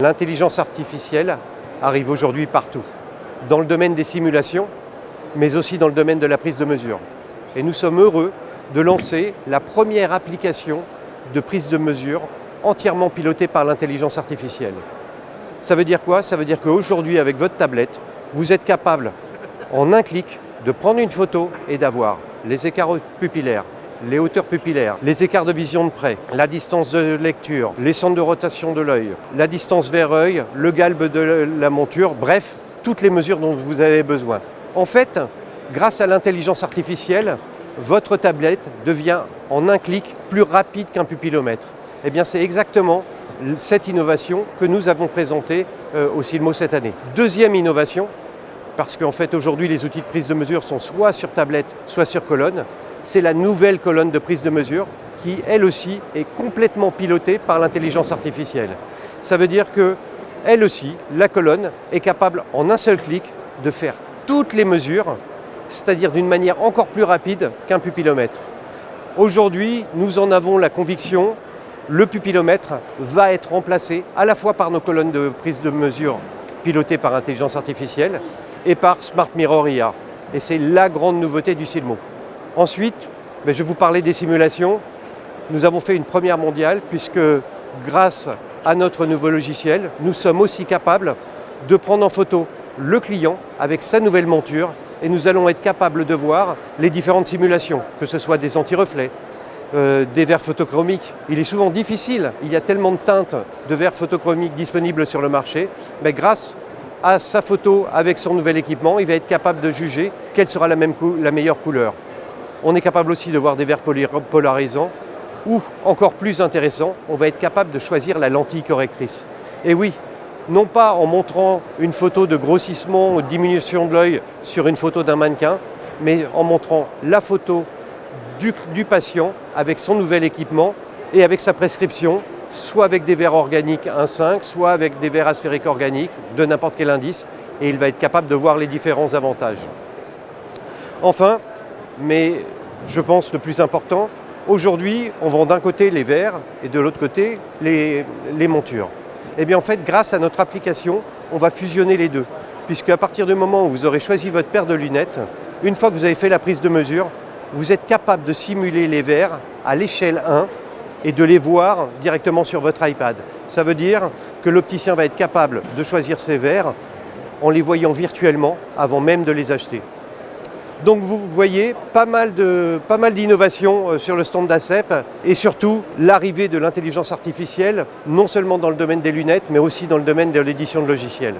L'intelligence artificielle arrive aujourd'hui partout, dans le domaine des simulations, mais aussi dans le domaine de la prise de mesure. Et nous sommes heureux de lancer la première application de prise de mesure entièrement pilotée par l'intelligence artificielle. Ça veut dire quoi? Ça veut dire qu'aujourd'hui, avec votre tablette, vous êtes capable, en un clic, de prendre une photo et d'avoir les écarts pupillaires, les hauteurs pupillaires, les écarts de vision de près, la distance de lecture, les centres de rotation de l'œil, la distance vers œil, le galbe de la monture, bref, toutes les mesures dont vous avez besoin. En fait, grâce à l'intelligence artificielle, votre tablette devient en un clic plus rapide qu'un pupillomètre. Eh bien, c'est exactement cette innovation que nous avons présentée au Silmo cette année. Deuxième innovation, parce qu'en fait aujourd'hui les outils de prise de mesure sont soit sur tablette, soit sur colonne, c'est la nouvelle colonne de prise de mesure qui, elle aussi, est complètement pilotée par l'intelligence artificielle. Ça veut dire que, elle aussi, la colonne est capable, en un seul clic, de faire toutes les mesures, c'est-à-dire d'une manière encore plus rapide qu'un pupillomètre. Aujourd'hui, nous en avons la conviction, le pupillomètre va être remplacé à la fois par nos colonnes de prise de mesure pilotées par intelligence artificielle et par Smart Mirror IA. Et c'est la grande nouveauté du Silmo. Ensuite, je vous parlais des simulations. Nous avons fait une première mondiale puisque grâce à notre nouveau logiciel, nous sommes aussi capables de prendre en photo le client avec sa nouvelle monture et nous allons être capables de voir les différentes simulations, que ce soit des anti-reflets, des verres photochromiques. Il est souvent difficile, il y a tellement de teintes de verres photochromiques disponibles sur le marché, mais grâce à sa photo avec son nouvel équipement, il va être capable de juger quelle sera la meilleure couleur. On est capable aussi de voir des verres polarisants ou, encore plus intéressant, on va être capable de choisir la lentille correctrice. Et oui, non pas en montrant une photo de grossissement ou de diminution de l'œil sur une photo d'un mannequin, mais en montrant la photo du patient avec son nouvel équipement et avec sa prescription, soit avec des verres organiques 1,5, soit avec des verres asphériques organiques de n'importe quel indice, et il va être capable de voir les différents avantages. Enfin, mais je pense le plus important, aujourd'hui, on vend d'un côté les verres et de l'autre côté les montures. Et bien en fait, grâce à notre application, on va fusionner les deux. Puisque à partir du moment où vous aurez choisi votre paire de lunettes, une fois que vous avez fait la prise de mesure, vous êtes capable de simuler les verres à l'échelle 1 et de les voir directement sur votre iPad. Ça veut dire que l'opticien va être capable de choisir ses verres en les voyant virtuellement avant même de les acheter. Donc vous voyez pas mal d'innovations sur le stand d'ACEP et surtout l'arrivée de l'intelligence artificielle, non seulement dans le domaine des lunettes, mais aussi dans le domaine de l'édition de logiciels.